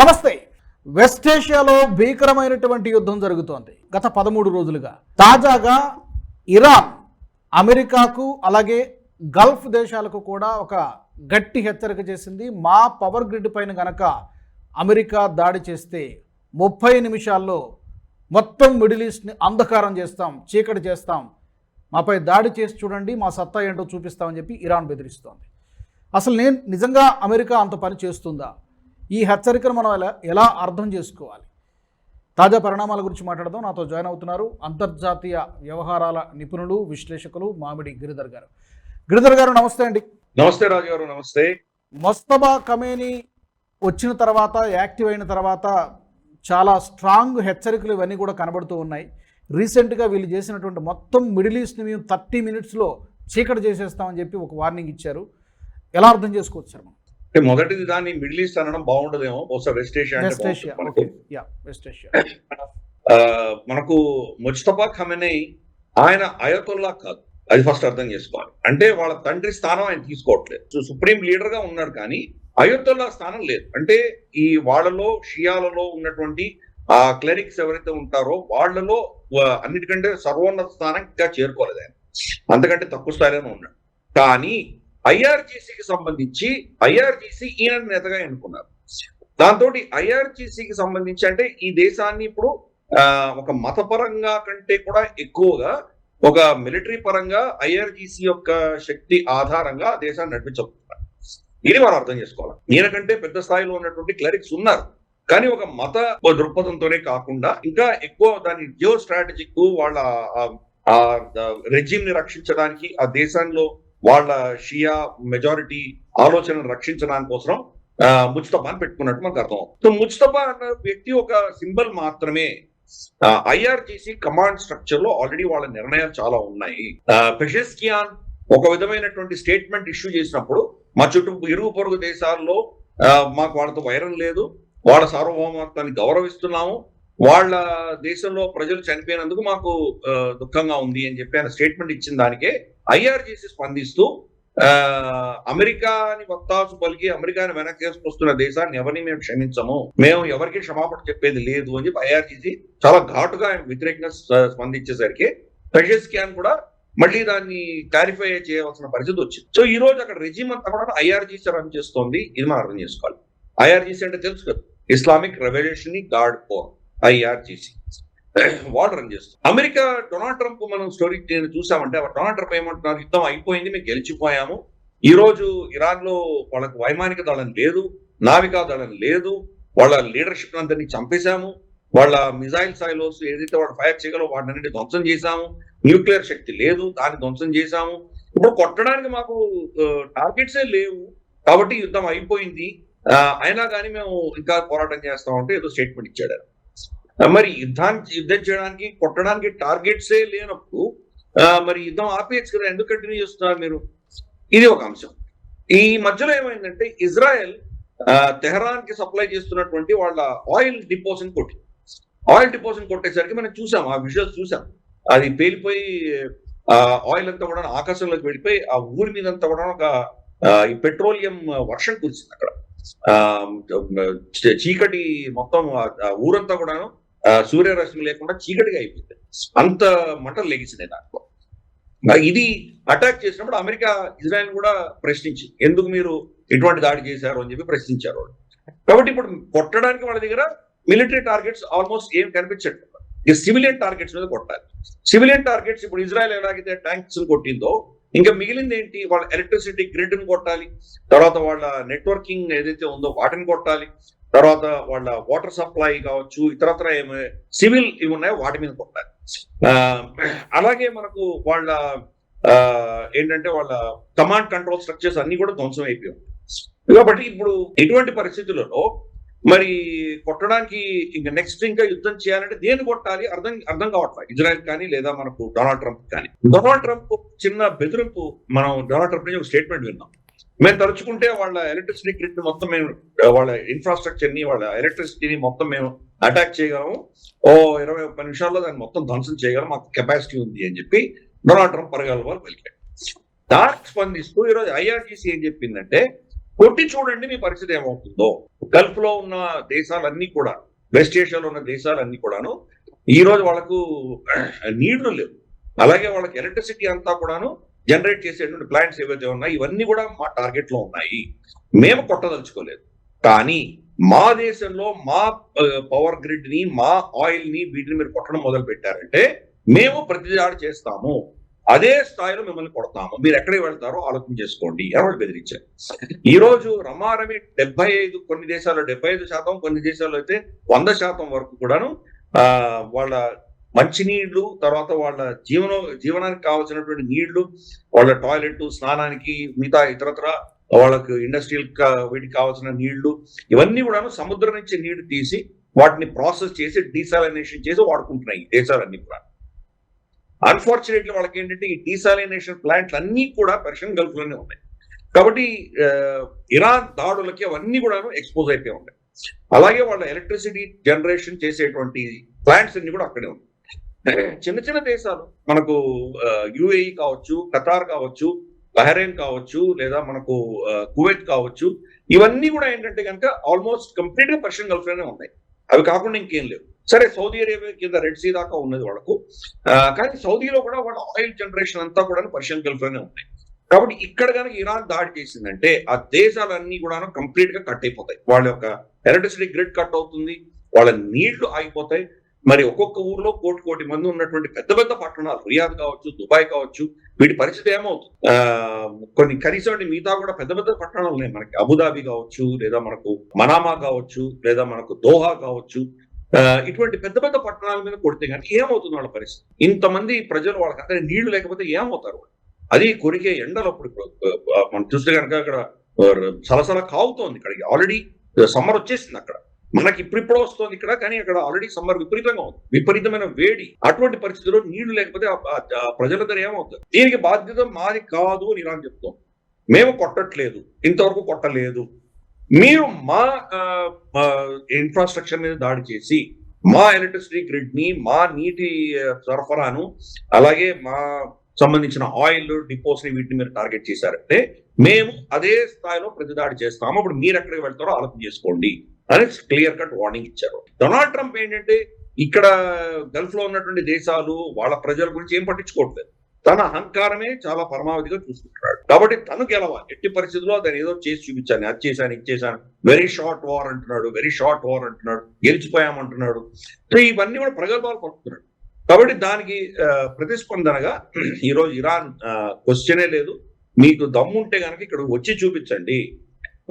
నమస్తే. వెస్ట్ ఏషియాలో భీకరమైనటువంటి యుద్ధం జరుగుతోంది గత 13 రోజులుగా. తాజాగా ఇరాన్ అమెరికాకు అలాగే గల్ఫ్ దేశాలకు కూడా ఒక గట్టి హెచ్చరిక చేసింది. మా పవర్ గ్రిడ్ పైన గనక అమెరికా దాడి చేస్తే 30 నిమిషాల్లో మొత్తం మిడిల్ ఈస్ట్ని అంధకారం చేస్తాం, చీకటి చేస్తాం, మాపై దాడి చేసి చూడండి, మా సత్తా ఏంటో చూపిస్తామని చెప్పి ఇరాన్ బెదిరిస్తోంది. అసలు నిజంగా అమెరికా అంత పని చేస్తుందా? ఈ హెచ్చరికను మనం ఎలా అర్థం చేసుకోవాలి? తాజా పరిణామాల గురించి మాట్లాడదాం. నాతో జాయిన్ అవుతున్నారు అంతర్జాతీయ వ్యవహారాల నిపుణులు, విశ్లేషకులు మామిడి గిరిధర్ గారు. గిరిధర్ గారు నమస్తే అండి. నమస్తే రాజు గారు. నమస్తే. మొస్తబా ఖమేనీ వచ్చిన తర్వాత, యాక్టివ్ అయిన తర్వాత చాలా స్ట్రాంగ్ హెచ్చరికలు ఇవన్నీ కూడా కనబడుతూ ఉన్నాయి. రీసెంట్గా వీళ్ళు చేసినటువంటి మొత్తం మిడిల్ ఈస్ట్ని మేము 30 మినిట్స్లో చీకటి చేసేస్తామని చెప్పి ఒక వార్నింగ్ ఇచ్చారు. ఎలా అర్థం చేసుకోవచ్చు సార్ మనం? అంటే మొదటిది దాన్ని మిడిల్ ఈస్ట్ అనడం బాగుండదేమో, బహుశా వెస్ట్ ఏషియా. మనకు ముజ్తబా ఖమేనీ ఆయన అయతొల్లా కాదు, అది ఫస్ట్ అర్థం చేసుకోవాలి. అంటే వాళ్ళ తండ్రి స్థానం ఆయన తీసుకోవట్లేదు. సుప్రీం లీడర్ గా ఉన్నారు కానీ అయతొల్లా స్థానం లేదు. అంటే ఈ వాళ్ళలో షియాలలో ఉన్నటువంటి ఆ క్లెరిక్స్ ఎవరైతే ఉంటారో వాళ్ళలో అన్నిటికంటే సర్వోన్నత స్థానం ఇంకా చేరుకోలేదు ఆయన, అంతకంటే తక్కువ స్థాయిలోనే ఉన్నాడు. కానీ ఐఆర్జీసీకి సంబంధించి ఐఆర్జీసీ ఈయన నేతగా ఎన్నుకున్నారు. దాంతో ఐఆర్జీసీకి సంబంధించి అంటే ఈ దేశాన్ని ఇప్పుడు ఒక మతపరంగా కంటే కూడా ఎక్కువగా ఒక మిలిటరీ పరంగా ఐఆర్జీసీ యొక్క శక్తి ఆధారంగా దేశాన్ని నడిపించబోతున్నారు. ఇది మనం అర్థం చేసుకోవాలి. ఈయనకంటే పెద్ద స్థాయిలో ఉన్నటువంటి క్లరిక్స్ ఉన్నారు, కానీ ఒక మత దృక్పథంతోనే కాకుండా ఇంకా ఎక్కువ దాని జియో స్ట్రాటజిక్ వాళ్ళ రెజిమ్ ని రక్షించడానికి, ఆ దేశంలో వాళ్ళ షియా మెజారిటీ ఆలోచనను రక్షించడానికి కోసం ముజ్తబాని పెట్టుకున్నట్టు మనకు అర్థం అవుతుంది. సో ముజ్తబా అన్న వ్యక్తి ఒక సింబల్ మాత్రమే. ఐఆర్జీసీ కమాండ్ స్ట్రక్చర్ లో ఆల్రెడీ వాళ్ళ నిర్ణయాలు చాలా ఉన్నాయి. పెషెస్కియాన్ ఒక విధమైనటువంటి స్టేట్మెంట్ ఇష్యూ చేసినప్పుడు మా చుట్టూ ఇరుగు పొరుగు దేశాల్లో మాకు వాళ్ళతో వైరం లేదు, వాళ్ళ సార్వభౌమత్వాన్ని గౌరవిస్తున్నాము, వాళ్ళ దేశంలో ప్రజలు చనిపోయినందుకు మాకు దుఃఖంగా ఉంది అని చెప్పి ఆయన స్టేట్మెంట్ ఇచ్చిన దానికే ఐఆర్జీసీ స్పందిస్తూ అమెరికాని వత్తాసు పలికి అమెరికాని వెనక్కి వేసుకొస్తున్న దేశాన్ని ఎవరిని మేము క్షమించము, మేము ఎవరికి క్షమాపణ చెప్పేది లేదు అని చెప్పి ఐఆర్జీసీ చాలా ఘాటుగా ఆయన వ్యతిరేకంగా స్పందించేసరికి పెషెస్కియాన్ కూడా మళ్ళీ దాన్ని క్లారిఫై చేయవలసిన పరిస్థితి వచ్చింది. సో ఈ రోజు అక్కడ రెజిమ్ అంతా కూడా ఐఆర్జీసీ రన్ చేస్తోంది. ఇది మనం అర్థం చేసుకోవాలి. ఐఆర్జీసీ అంటే తెలుసు కదా, Islamic revolutionary guard corps, IRGC వాళ్ళు రన్ చేస్తారు. అమెరికా డొనాల్డ్ ట్రంప్ మనం స్టోరీ చూసామంటే డొనాల్డ్ ట్రంప్ ఏమంటున్నారు, యుద్ధం అయిపోయింది, మేము గెలిచిపోయాము, ఈ రోజు ఇరాన్ లో వాళ్ళకు వైమానిక దళం లేదు, నావికా దళం లేదు, వాళ్ళ లీడర్షిప్ అందరినీ చంపేశాము, వాళ్ళ మిజైల్ సైలోస్ ఏదైతే వాళ్ళు ఫైర్ చేయగలో వాటిని ధ్వంసం చేశాము, న్యూక్లియర్ శక్తి లేదు, దాన్ని ధ్వంసం చేశాము, ఇప్పుడు కొట్టడానికి మాకు టార్గెట్సే లేవు, కాబట్టి యుద్ధం అయిపోయింది, అయినా కానీ మేము ఇంకా పోరాటం చేస్తామంటే ఏదో స్టేట్మెంట్ ఇచ్చాడు. మరి యుద్ధం చేయడానికి కొట్టడానికి టార్గెట్సే లేనప్పుడు మరి యుద్ధం ఆపేయచ్చు కదా, ఎందుకు కంటిన్యూ చేస్తున్నారు మీరు? ఇది ఒక అంశం. ఈ మధ్యలో ఏమైందంటే ఇజ్రాయెల్ తెహరాన్ కి సప్లై చేస్తున్నటువంటి వాళ్ళ ఆయిల్ డిపోస్ ని కొట్టేసరికి మనం చూసాం, ఆ విజువల్స్ చూసాం. అది పేలిపోయి ఆయిల్ అంతా కూడా ఆకాశంలోకి వెళ్ళిపోయి ఆ ఊరి మీదంతా కూడా ఒక ఈ పెట్రోలియం వర్షం కురిసింది. అక్కడ చీకటి మొత్తం ఊరంతా కూడాను సూర్యరశ్మి లేకుండా చీకటిగా అయిపోయింది. అంత మంటలు లెగిసినాయి దాంట్లో. ఇది అటాక్ చేసినప్పుడు అమెరికా ఇజ్రాయెల్ కూడా ప్రశ్నించింది, ఎందుకు మీరు ఎటువంటి దాడి చేశారు అని చెప్పి ప్రశ్నించారు వాళ్ళు. కాబట్టి ఇప్పుడు కొట్టడానికి వాళ్ళ దగ్గర మిలిటరీ టార్గెట్స్ ఆల్మోస్ట్ ఏం కనిపించట్లేదు. సివిలియన్ టార్గెట్స్ మీద కొట్టాలి. సివిలియన్ టార్గెట్స్ ఇప్పుడు ఇజ్రాయెల్ ఎలాగైతే ట్యాంక్స్ కొట్టిందో ఇంకా మిగిలింది ఏంటి, వాళ్ళ ఎలక్ట్రిసిటీ గ్రిడ్ ని కొట్టాలి, తర్వాత వాళ్ళ నెట్వర్కింగ్ ఏదైతే ఉందో వాటిని కొట్టాలి, తర్వాత వాళ్ళ వాటర్ సప్లై కావచ్చు, ఇతరత్ర ఏమి సివిల్ ఇవి ఉన్నాయో వాటి మీద కొట్టాలి. అలాగే మనకు వాళ్ళ ఏంటంటే వాళ్ళ కమాండ్ కంట్రోల్ స్ట్రక్చర్స్ అన్ని కూడా ధ్వంసం అయిపోయాయి. కాబట్టి ఇప్పుడు ఇటువంటి పరిస్థితులలో మరి కొట్టడానికి ఇంకా నెక్స్ట్ ఇంకా యుద్ధం చేయాలంటే దేన్ని కొట్టాలి అర్థం కావట్లేదు ఇజ్రాయెల్ కానీ లేదా మనకు డొనాల్డ్ ట్రంప్ కానీ. డొనాల్డ్ ట్రంప్ చిన్న బెదిరింపు, మనం డొనాల్డ్ ట్రంప్ నుంచి ఒక స్టేట్మెంట్ విన్నాం, మేము తలుచుకుంటే వాళ్ళ ఎలక్ట్రిసిటీ గ్రిడ్ మొత్తం మేము, వాళ్ళ ఇన్ఫ్రాస్ట్రక్చర్ ని, వాళ్ళ ఎలక్ట్రిసిటీని మొత్తం మేము అటాక్ చేయగలము, 20-30 నిమిషాల్లో దాన్ని మొత్తం ధ్వంసం చేయగలం, మాకు కెపాసిటీ ఉంది అని చెప్పి డొనాల్డ్ ట్రంప్ పరగాల వాళ్ళు పలికాడు. దానికి స్పందిస్తూ ఈరోజు ఐఆర్జీసీ ఏం చెప్పిందంటే కొట్టి చూడండి మీ పరిస్థితి ఏమవుతుందో. గల్ఫ్ లో ఉన్న దేశాలన్నీ కూడా, వెస్ట్ ఏషియాలో ఉన్న దేశాలన్నీ కూడాను ఈ రోజు వాళ్ళకు నీళ్లు లేవు. అలాగే వాళ్ళకి ఎలక్ట్రిసిటీ అంతా కూడాను జనరేట్ చేసేటువంటి ప్లాంట్స్ ఏవైతే ఉన్నాయి ఇవన్నీ కూడా మా టార్గెట్ లో ఉన్నాయి. మేము కొట్టదలుచుకోలేదు. కానీ మా దేశంలో మా పవర్ గ్రిడ్ ని, మా ఆయిల్ ని, వీటిని మీరు కొట్టడం మొదలు పెట్టారంటే మేము ప్రతిదాడి చేస్తాము, అదే స్థాయిలో మిమ్మల్ని కొడతాము, మీరు ఎక్కడికి వెళ్తారో ఆలోచన చేసుకోండి అని వాళ్ళు బెదిరించారు. ఈ రోజు రమారమి 75, కొన్ని దేశాల్లో 75%, కొన్ని దేశాల్లో అయితే 100% వరకు కూడాను వాళ్ళ మంచినీళ్లు, తర్వాత వాళ్ళ జీవనానికి కావాల్సినటువంటి నీళ్లు, వాళ్ళ టాయిలెట్, స్నానానికి, మిగతా ఇతరత్ర వాళ్ళకు ఇండస్ట్రియల్ వీటికి కావాల్సిన నీళ్లు, ఇవన్నీ కూడాను సముద్రం నుంచి నీళ్లు తీసి వాటిని ప్రాసెస్ చేసి డీసాలినేషన్ చేసి వాడుకుంటున్నాయి ఈ దేశాలన్నీ కూడా. అన్ఫార్చునేట్లీ వాళ్ళకి ఏంటంటే ఈ డీసాలినేషన్ ప్లాంట్లు అన్ని కూడా పర్షియన్ గల్ఫ్ లోనే ఉన్నాయి. కాబట్టి ఇరాన్ దాడులకి అవన్నీ కూడా ఎక్స్పోజ్ అయిపోయి ఉన్నాయి. అలాగే వాళ్ళ ఎలక్ట్రిసిటీ జనరేషన్ చేసేటువంటి ప్లాంట్స్ అన్ని కూడా అక్కడే ఉన్నాయి. చిన్న చిన్న దేశాలు మనకు యుఏఈ కావచ్చు, ఖతార్ కావచ్చు, బహ్రెయిన్ కావచ్చు, లేదా మనకు కువైట్ కావచ్చు, ఇవన్నీ కూడా ఏంటంటే కనుక ఆల్మోస్ట్ కంప్లీట్ గా పర్షియన్ గల్ఫ్ లోనే ఉన్నాయి. అవి కాకుండా ఇంకేం లేవు. సరే, సౌదీ అరేబియా కింద రెడ్ సీ దాకా ఉన్నది వాళ్ళకు, కానీ సౌదీలో కూడా వాళ్ళ ఆయిల్ జనరేషన్ అంతా కూడా పర్షియన్ గల్ఫ్ లోనే ఉన్నాయి. కాబట్టి ఇక్కడ కనుక ఇరాన్ దాడి చేసిందంటే ఆ దేశాలన్నీ కూడా కంప్లీట్ గా కట్ అయిపోతాయి. వాళ్ళ యొక్క ఎలక్ట్రిసిటీ గ్రిడ్ కట్ అవుతుంది, వాళ్ళ నీళ్లు ఆగిపోతాయి. మరి ఒక్కొక్క ఊర్లో కోటి మంది ఉన్నటువంటి పెద్ద పెద్ద పట్టణాలు, రియాద్ కావచ్చు, దుబాయ్ కావచ్చు, వీటి పరిస్థితి ఏమవుతుంది? కొన్ని కనీసం మిగతా కూడా పెద్ద పెద్ద పట్టణాలు ఉన్నాయి మనకి, అబుదాబి కావచ్చు, లేదా మనకు మనామా కావచ్చు, లేదా మనకు దోహా కావచ్చు. ఇటువంటి పెద్ద పెద్ద పట్టణాల మీద కొడితే కనుక ఏమవుతుంది వాళ్ళ పరిస్థితి? ఇంతమంది ప్రజలు వాళ్ళకి అక్కడ నీళ్లు లేకపోతే ఏమవుతారు? అది కొరికే ఎండలు. అప్పుడు మనం చూస్తే కనుక అక్కడ సలసల కావుతోంది. ఇక్కడికి ఆల్రెడీ సమ్మర్ వచ్చేసింది అక్కడ. మనకి ఇప్పుడిప్పుడో వస్తుంది ఇక్కడ, కానీ అక్కడ ఆల్రెడీ సమ్మర్ విపరీతంగా ఉంది, విపరీతమైన వేడి. అటువంటి పరిస్థితుల్లో నీళ్లు లేకపోతే ప్రజల దగ్గర ఏమవుతుంది? దీనికి బాధ్యత మాది కాదు అని ఇరాన్ చెప్తాం. మేము కొట్టట్లేదు, ఇంతవరకు కొట్టలేదు. మీరు మా ఇన్ఫ్రాస్ట్రక్చర్ మీద దాడి చేసి మా ఎలక్ట్రిసిటీ గ్రిడ్ ని, మా నీటి సరఫరాను, అలాగే మా సంబంధించిన ఆయిల్ డిపోస్ ని, వీటిని మీరు టార్గెట్ చేశారంటే మేము అదే స్థాయిలో ప్రతిదాడి చేస్తాము. అప్పుడు మీరు ఎక్కడికి వెళ్తారో ఆలోచన చేసుకోండి అని క్లియర్ కట్ వార్నింగ్ ఇచ్చారు. డొనాల్డ్ ట్రంప్ ఏంటంటే ఇక్కడ గల్ఫ్ లో ఉన్నటువంటి దేశాలు వాళ్ళ ప్రజల గురించి ఏం పట్టించుకోవట్లేదు. తన అహంకారమే చాలా పరమావధిగా చూసుకుంటున్నాడు. కాబట్టి తను గెలవాలి ఎట్టి పరిస్థితుల్లో. దాన్ని ఏదో చేసి చూపించాను, అది చేశాను, ఇది చేశాను, వెరీ షార్ట్ వార్ అంటున్నాడు, గెలిచిపోయామంటున్నాడు. సో ఇవన్నీ కూడా ప్రగల్భాలు పడుతున్నాడు. కాబట్టి దానికి ప్రతిస్పందనగా ఈరోజు ఇరాన్ క్వశ్చనే లేదు, మీకు దమ్ముంటే కనుక ఇక్కడ వచ్చి చూపించండి,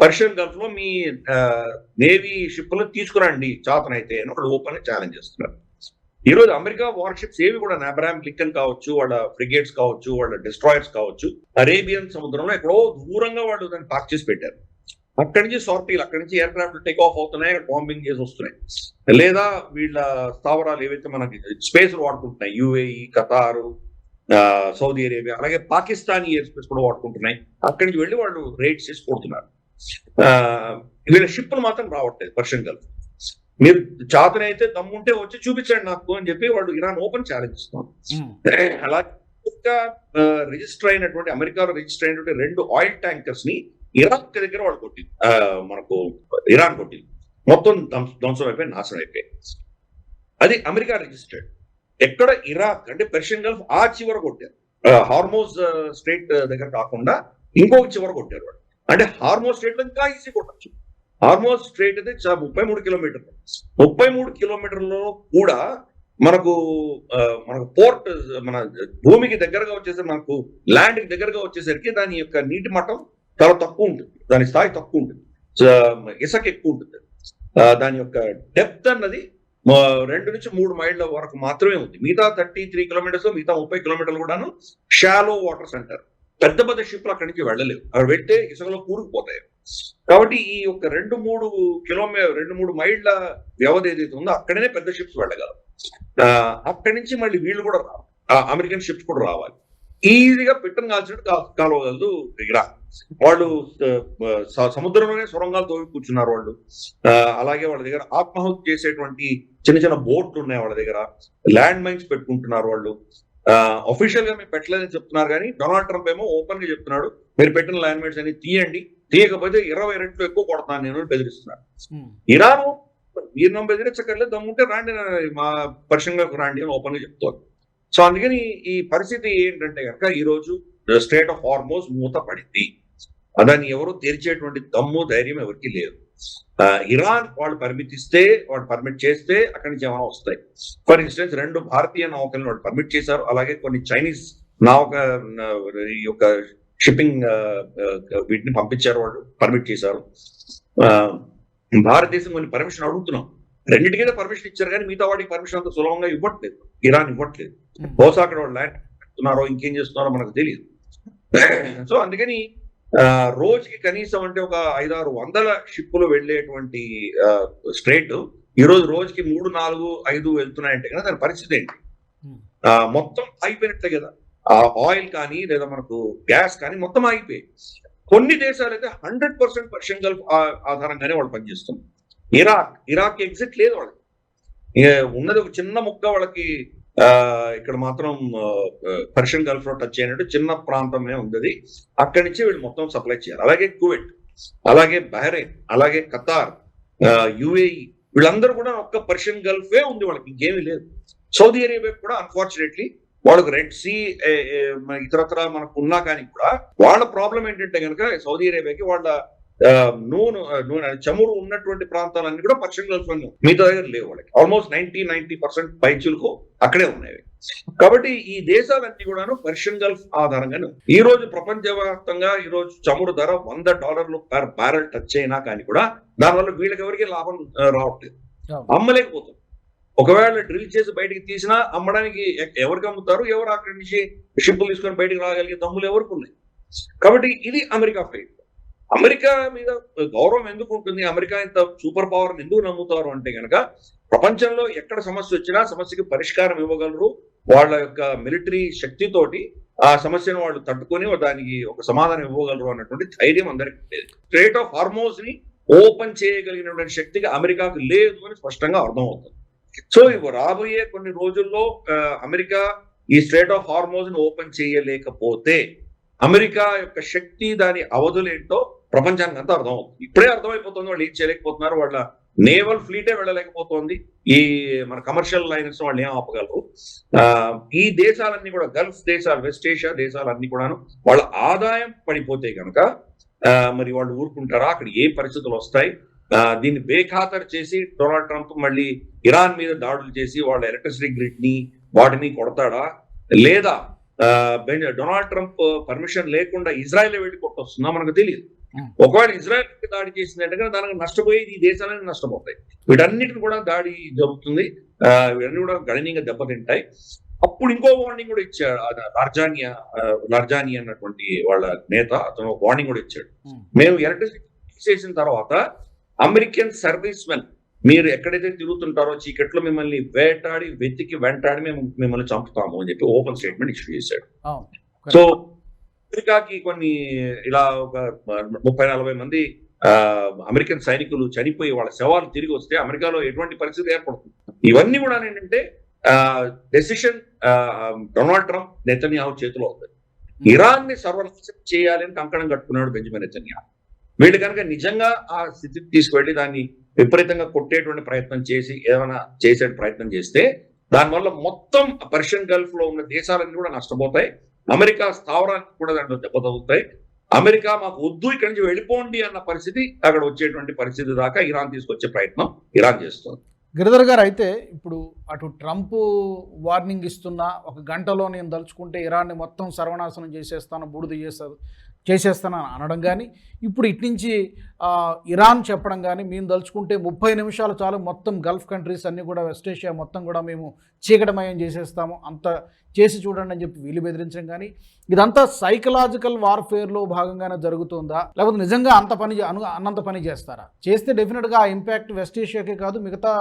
పర్షియన్ గల్ఫ్ లో మీ నేవీ షిప్లు తీసుకురండి చాతనైతే అని వాళ్ళు ఓపెన్ ఛాలెంజ్ చేస్తున్నారు. ఈ రోజు అమెరికా వార్షిప్స్ ఏవి కూడా, అబ్రహాం లింకన్ కావచ్చు, వాళ్ళ ఫ్రిగేట్స్ కావచ్చు, వాళ్ళ డిస్ట్రాయర్స్ కావచ్చు, అరేబియన్ సముద్రంలో ఎక్కడో దూరంగా వాళ్ళు దాన్ని పార్క్ చేసి పెట్టారు. అక్కడి నుంచి సార్టీలు, అక్కడి నుంచి ఎయిర్ క్రాఫ్ట్ టేక్ ఆఫ్ అవుతున్నాయి, బాంబింగ్ చేసి వస్తున్నాయి. లేదా వీళ్ళ స్థావరాలు ఏవైతే మనకి స్పేస్ వాడుకుంటున్నాయి, యుఏఈ, ఖతారు, సౌదీ అరేబియా, అలాగే పాకిస్తానీ ఎయిర్ స్పేస్ కూడా వాడుకుంటున్నాయి. అక్కడి నుంచి వెళ్ళి వాళ్ళు రైడ్స్ చేసి కొడుతున్నారు. వీళ్ళ షిప్లు మాత్రం రావట్లేదు పర్షియన్ గల్ఫ్. మీరు చాతనైతే దమ్ముంటే వచ్చి చూపించండి నాకు అని చెప్పి వాళ్ళు ఇరాన్ ఓపెన్ ఛాలెంజ్ ఇస్తున్నారు. అలాగే రిజిస్టర్ అయినటువంటి, అమెరికాలో రిజిస్టర్ అయినటువంటి 2 ఆయిల్ ట్యాంకర్స్ ని ఇరాక్ దగ్గర వాళ్ళు కొట్టింది, మనకు ఇరాన్ కొట్టింది. మొత్తం ధ్వంసం అయిపోయి, నాశనం అయిపోయి. అది అమెరికా రిజిస్టర్డ్. ఎక్కడ? ఇరాక్ అంటే పర్షియన్ గల్ఫ్ ఆ చివర కొట్టారు. హార్మోజ్ స్ట్రైట్ దగ్గర కాకుండా ఇంకొక చివర కొట్టారు వాళ్ళు. అంటే హార్మోజ్ స్ట్రైట్ లో ఇంకా ఈజీ కొట్టచ్చు. హార్మోజ్ స్ట్రైట్ అయితే 33 కిలోమీటర్లు. 33 కిలోమీటర్లలో కూడా మనకు పోర్ట్, మన భూమికి దగ్గరగా వచ్చేసరికి, మనకు ల్యాండ్ కి దగ్గరగా వచ్చేసరికి దాని యొక్క నీటి మట్టం చాలా తక్కువ ఉంటుంది, దాని స్థాయి తక్కువ ఉంటుంది, ఇసుక ఎక్కువ ఉంటుంది. దాని యొక్క డెప్త్ అన్నది 2 నుంచి 3 మైళ్ళ వరకు మాత్రమే ఉంది. మిగతా 33 కిలోమీటర్స్, మిగతా 30 కిలోమీటర్లు కూడాను షాలో వాటర్స్ అంటారు. పెద్ద పెద్ద షిప్లు అక్కడి నుంచి వెళ్ళలేవు, అవి వెళ్తే ఇసుకలో కూరుకుపోతాయి. కాబట్టి ఈ యొక్క 2-3 మైళ్ళ వ్యవధి ఏదైతే ఉందో అక్కడనే పెద్ద షిప్స్ వెళ్ళగలవు. అక్కడి నుంచి మళ్ళీ వీళ్ళు కూడా రావాలి, అమెరికన్ షిప్స్ కూడా రావాలి. ఈజీగా పిట్టను కాల్చినట్టు కాలవగలదు ఇరాన్. వాళ్ళు సముద్రంలోనే సొరంగాలు తోవి కూర్చున్నారు వాళ్ళు. అలాగే వాళ్ళ దగ్గర ఆత్మాహుతి చేసేటువంటి చిన్న చిన్న బోట్లు ఉన్నాయి వాళ్ళ దగ్గర. ల్యాండ్ మైన్స్ పెట్టుకుంటున్నారు వాళ్ళు. అఫీషియల్ గా మేము పెట్టలేదని చెప్తున్నారు, కానీ డొనాల్డ్ ట్రంప్ ఏమో ఓపెన్ గా చెప్తున్నాడు, మీరు పెట్టిన ల్యాండ్ మైన్స్ అని తీయండి, తీయకపోతే 20 రెట్లు ఎక్కువ కొడతాను నేను అని బెదిరిస్తున్నాడు. ఇరాన్ మీరు నన్ను బెదిరించక్కర్లేదు, దమ్ముంటే రాండి మా పర్షియన్ గల్ఫ్ రాండి అని ఓపెన్ గా చెప్తారు. సో అందుకని ఈ పరిస్థితి ఏంటంటే కనుక ఈ రోజు స్ట్రెయిట్ ఆఫ్ హార్మోజ్ మూత పడింది. దాన్ని ఎవరు తెరిచేటువంటి దమ్ము ధైర్యం ఎవరికి లేదు. ఇరాన్ వాళ్ళు పర్మిట్ చేస్తే అక్కడి నుంచి ఏమైనా వస్తాయి. ఫర్ ఇన్స్టెన్స్ 2 భారతీయ నౌకలను వాళ్ళు పర్మిట్ చేశారు. అలాగే కొన్ని చైనీస్ నౌక ఈ యొక్క షిప్పింగ్ వీటిని పంపించారు, వాళ్ళు పర్మిట్ చేశారు. భారతదేశం కొన్ని పర్మిషన్ అడుగుతున్నాం, రెండింటికైతే పర్మిషన్ ఇచ్చారు కానీ మిగతా వాటికి పర్మిషన్ అంత సులభంగా ఇవ్వట్లేదు, ఇరాన్ ఇవ్వట్లేదు. బహుశా అక్కడ వాళ్ళు ల్యాండ్ పెడుతున్నారో ఇంకేం చేస్తున్నారో మనకు తెలియదు. సో అందుకని రోజుకి కనీసం అంటే ఒక 500-600 షిప్పులు వెళ్ళేటువంటి స్ట్రేట్ ఈ రోజు రోజుకి 3, 4, 5 వెళ్తున్నాయంటే కదా దాని పరిస్థితి ఏంటి? మొత్తం అయిపోయినట్లే కదా. ఆయిల్ కానీ లేదా మనకు గ్యాస్ కానీ మొత్తం అయిపోయి. కొన్ని దేశాలు అయితే 100% పర్షియన్ గల్ఫ్ ఆధారంగానే వాళ్ళు పనిచేస్తున్నారు. ఇరాక్ ఎగ్జిట్ లేదు వాళ్ళకి, ఉన్నది ఒక చిన్న ముక్క వాళ్ళకి. ఇక్కడ మాత్రం పర్షియన్ గల్ఫ్ లో టచ్ అయినట్టు చిన్న ప్రాంతమే ఉంది, అక్కడి నుంచి వీళ్ళు మొత్తం సప్లై చేయాలి. అలాగే కువైట్, అలాగే బహ్రెయిన్, అలాగే ఖతార్, యుఏఈ వీళ్ళందరూ కూడా ఒక్క పర్షియన్ గల్ఫే ఉంది వాళ్ళకి, ఇంకేమీ లేదు. సౌదీ అరేబియా కూడా అన్ఫార్చునేట్లీ వాళ్ళకు రెడ్ సీ ఇతరత్ర మనకు ఉన్నా కానీ కూడా వాళ్ళ ప్రాబ్లం ఏంటంటే కనుక సౌదీ అరేబియాకి వాళ్ళ నూనె చమురు ఉన్నటువంటి ప్రాంతాలన్నీ కూడా పర్షియన్ గల్ఫ్ లో మిగతా దగ్గర లేవు. వాళ్ళకి ఆల్మోస్ట్ 90% పైచులకు అక్కడే ఉన్నాయి. కాబట్టి ఈ దేశాలన్నీ కూడాను పర్షియన్ గల్ఫ్ ఆధారంగానే. ఈ రోజు ప్రపంచవ్యాప్తంగా ఈ రోజు చమురు ధర $100 పర్ బ్యారెల్ టచ్ అయినా కానీ కూడా దానివల్ల వీళ్ళకి ఎవరికి లాభం రావట్లేదు, అమ్మలేకపోతుంది. ఒకవేళ డ్రిల్ చేసి బయటకు తీసినా అమ్మడానికి ఎవరికి అమ్ముతారు, ఎవరు అక్కడి నుంచి షిప్పులు తీసుకొని బయటకు రాగలిగే దమ్ములు ఎవరికి ఉన్నాయి. కాబట్టి ఇది అమెరికా ఫైట్. అమెరికా మీద గౌరవం ఎందుకు ఉంటుంది, అమెరికా ఇంత సూపర్ పవర్ ఎందుకు నమ్ముతారు అంటే కనుక ప్రపంచంలో ఎక్కడ సమస్య వచ్చినా సమస్యకి పరిష్కారం ఇవ్వగలరు. వాళ్ళ యొక్క మిలిటరీ శక్తితోటి ఆ సమస్యను వాళ్ళు తట్టుకొని దానికి ఒక సమాధానం ఇవ్వగలరు అన్నటువంటి ధైర్యం అందరికీ లేదు. స్ట్రెయిట్ ఆఫ్ హార్మోజ్ ని ఓపెన్ చేయగలిగినటువంటి శక్తిగా అమెరికాకు లేదు అని స్పష్టంగా అర్థమవుతుంది. సో రాబోయే కొన్ని రోజుల్లో అమెరికా ఈ స్ట్రెయిట్ ఆఫ్ హార్మోజ్ ని ఓపెన్ చేయలేకపోతే అమెరికా యొక్క శక్తి దాని అవధులేంటో ప్రపంచానికి అంతా అర్థమవుతుంది. ఇప్పుడే అర్థమైపోతుంది వాళ్ళు ఏం చేయలేకపోతున్నారు, వాళ్ళ నేవల్ ఫ్లీటే వెళ్ళలేకపోతుంది, ఈ మన కమర్షియల్ లైన్స్ వాళ్ళు ఏం ఆపగలరు. ఈ దేశాలన్నీ కూడా గల్ఫ్ దేశాలు, వెస్ట్ ఏషియా దేశాలన్నీ కూడాను వాళ్ళ ఆదాయం పడిపోతే కనుక మరి వాళ్ళు ఊరుకుంటారా? అక్కడ ఏ పరిస్థితులు వస్తాయి? దీన్ని బేఖాతరు చేసి డొనాల్డ్ ట్రంప్ మళ్ళీ ఇరాన్ మీద దాడులు చేసి వాళ్ళ ఎలక్ట్రిసిటీ గ్రిడ్ ని వాటిని కొడతాడా, లేదా డొనాల్డ్ ట్రంప్ పర్మిషన్ లేకుండా ఇజ్రాయెల్ వెళ్ళి కొట్టొస్తుందా మనకు తెలియదు. ఒకవేళ ఇజ్రాయెల్ దాడి చేసిందంటే దానికి నష్టపోయేది ఈ దేశాలన్నీ నష్టపోతాయి. వీటన్నిటిని కూడా దాడి జరుగుతుంది, ఇవన్నీ కూడా గణనీయంగా దెబ్బతింటాయి. అప్పుడు ఇంకో వార్నింగ్ కూడా ఇచ్చాడు లార్జాని అన్నటువంటి వాళ్ళ నేత, అతను వార్నింగ్ కూడా ఇచ్చాడు. మేము ఎలక్ట్రిసిటీ తీసేసిన తర్వాత అమెరికన్ సర్వీస్ మెన్ మీరు ఎక్కడైతే తిరుగుతుంటారో చీకట్లో మిమ్మల్ని వేటాడి వెంటాడి మేము మిమ్మల్ని చంపుతాము అని చెప్పి ఓపెన్ స్టేట్మెంట్ ఇష్యూ చేశాడు. సో అమెరికాకి కొన్ని ఇలా ఒక 30-40 మంది అమెరికన్ సైనికులు చనిపోయి వాళ్ళ శవాలు తిరిగి వస్తే అమెరికాలో ఎటువంటి పరిస్థితి ఏర్పడుతుంది. ఇవన్నీ కూడా ఏంటంటే డెసిషన్ డొనాల్డ్ ట్రంప్, నెతన్యాహు చేతిలో ఉంది. ఇరాన్ ని సర్వనాశనం చేయాలని కంకణం కట్టుకున్నాడు బెంజమిన్ నెతన్యాహు. వీళ్ళు కనుక నిజంగా ఆ స్థితికి తీసుకువెళ్ళి దాన్ని విపరీతంగా కొట్టేటువంటి ప్రయత్నం చేసి ఏమైనా చేసే ప్రయత్నం చేస్తే దానివల్ల మొత్తం పర్షియన్ గల్ఫ్ లో ఉన్న దేశాలన్నీ కూడా నష్టపోతాయి, అమెరికా స్థావరానికి కూడా దాంట్లో దెబ్బతగుతాయి. అమెరికా మాకు వద్దు ఇక్కడి నుంచి వెళ్ళిపోండి అన్న పరిస్థితి అక్కడ వచ్చేటువంటి పరిస్థితి దాకా ఇరాన్ తీసుకొచ్చే ప్రయత్నం ఇరాన్ చేస్తుంది. గిరిధర్ గారు, అయితే ఇప్పుడు అటు ట్రంప్ వార్నింగ్ ఇస్తున్నా ఒక గంటలో నేను దలుచుకుంటే ఇరాన్ని మొత్తం సర్వనాశనం చేసేస్తాను, బూడిద చేసేస్తాను అనడం కానీ, ఇప్పుడు ఇటు నుంచి ఇరాన్ చెప్పడం కానీ, మేము దలుచుకుంటే 30 నిమిషాలు చాలు మొత్తం గల్ఫ్ కంట్రీస్ అన్నీ కూడా వెస్ట్ ఏషియా మొత్తం కూడా మేము చీకటమయం చేసేస్తాము, అంత చేసి చూడండి అని చెప్పి వీళ్ళు బెదిరించడం కానీ, ఇదంతా సైకలాజికల్ వార్ఫేర్లో భాగంగానే జరుగుతుందా, లేకపోతే నిజంగా అన్నంత పని చేస్తారా? చేస్తే డెఫినెట్గా ఆ ఇంపాక్ట్ వెస్ట్ ఏషియాకే కాదు మిగతా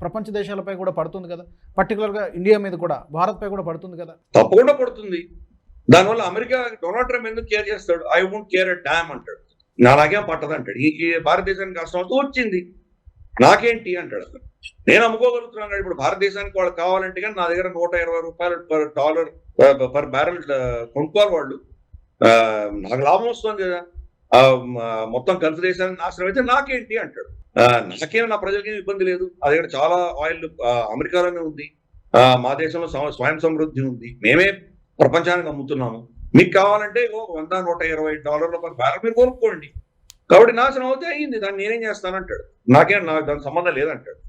ప్రపంచ దేశాలపై కూడా పడుతుంది కదా, పర్టికులర్గా ఇండియా మీద కూడా, భారత్ పై కూడా పడుతుంది కదా. తప్పకుండా పడుతుంది. దానివల్ల అమెరికా డొనాల్డ్ ట్రంప్ ఎందుకు కేర్ చేస్తాడు? I won't care a damn అంటాడు, నాలాగే పట్టదు అంటాడు. ఈ భారతదేశానికి కష్టం అవుతూ వచ్చింది, నాకేంటి అంటాడు. నేను అమ్ముకోగలుగుతున్నాను. ఇప్పుడు భారతదేశానికి వాళ్ళు కావాలంటే కానీ నా దగ్గర $120 పర్ బ్యారెల్ కొనుక్కోవాలి వాళ్ళు, నాకు లాభం వస్తుంది కదా. మొత్తం గల్ఫ్ దేశాన్ని నాశనం అయితే నాకేంటి అంటాడు. నాకేం, నా ప్రజలకేం ఇబ్బంది లేదు, అది ఇక్కడ చాలా ఆయిల్ అమెరికాలోనే ఉంది, మా దేశంలో స్వయం సమృద్ధి ఉంది, మేమే ప్రపంచానికి అమ్ముతున్నాము, మీకు కావాలంటే $100-120 per barrel మీరు కొనుక్కోండి, కాబట్టి నాశనం అవుతే అయ్యింది, దాన్ని నేనేం చేస్తానంటాడు. నాకు దానికి సంబంధం లేదంటాడు.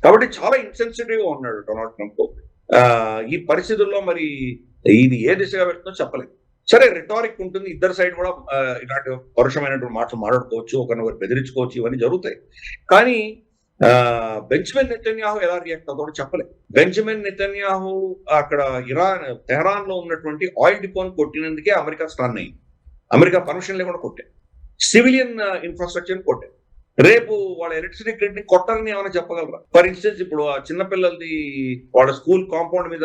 కాబట్టి చాలా ఇన్సెన్సిటివ్ గా ఉన్నాడు డొనాల్డ్ ట్రంప్. ఈ పరిస్థితుల్లో మరి ఇది ఏ దిశగా వెళ్తుందో చెప్పలేదు. సరే, రిటారిక్ ఉంటుంది, ఇద్దరు సైడ్ కూడా ఇలాంటి పరుషమైనటువంటి మాటలు మాట్లాడుకోవచ్చు, ఒకరినొకరు బెదిరించుకోవచ్చు, ఇవన్నీ జరుగుతాయి. కానీ బెంజమిన్ నెతన్యాహు ఎలా రియాక్ట్ అవుతాడో చెప్పలేదు. బెంజమిన్ నెతన్యాహు అక్కడ తెహరాన్ లో ఉన్నటువంటి ఆయిల్ డిపోని కొట్టినందుకే అమెరికా స్టన్ అయింది. అమెరికా పర్మిషన్ లేకుండా కొట్టారు, సివిలియన్ ఇన్ఫ్రాస్ట్రక్చర్ కొట్టారు. రేపు వాళ్ళ ఎలక్ట్రిసిటీ గ్రిడ్ ని కొట్టాలని ఏమైనా చెప్పగలరా? ఫర్ ఇన్స్టెన్స్, ఇప్పుడు ఆ చిన్నపిల్లలది వాళ్ళ స్కూల్ కాంపౌండ్ మీద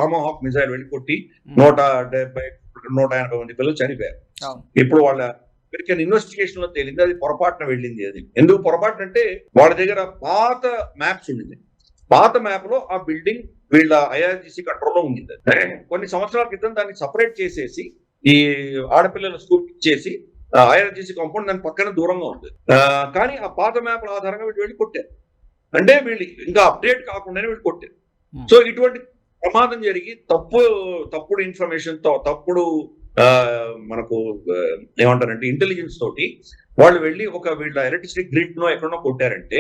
టామాహాక్ మిసైల్ వెళ్ళి కొట్టి 180-180 మంది పిల్లలు చనిపోయారు. ఇప్పుడు వాళ్ళ అమెరికన్ ఇన్వెస్టిగేషన్ లో తేలింది అది పొరపాటున వెళ్ళింది. అది ఎందుకు పొరపాటు అంటే, వాళ్ళ దగ్గర పాత మ్యాప్స్ ఉండింది, పాత మ్యాప్ లో ఆ బిల్డింగ్ వీళ్ళ IRGC కంట్రోల్ లో ఉండింది. కొన్ని సంవత్సరాల క్రితం దాన్ని సపరేట్ చేసేసి ఈ ఆడపిల్లల స్కూల్ ఇచ్చేసి IRGC కాంపౌండ్ దాని పక్కన దూరంగా ఉంది. కానీ ఆ పాత మ్యాప్ ఆధారంగా వీళ్ళు వెళ్ళి కొట్టారు. అంటే వీళ్ళు ఇంకా అప్డేట్ కాకుండానే వీళ్ళు కొట్టారు. సో ఇటువంటి ప్రమాదం జరిగి తప్పుడు ఇన్ఫర్మేషన్ తో, తప్పుడు మనకు ఏమంటారంటే ఇంటెలిజెన్స్ తోటి వాళ్ళు వెళ్ళి వీళ్ళ ఎలక్ట్రిసిటీ గ్రిడ్ నో ఎక్కడో కొట్టారంటే,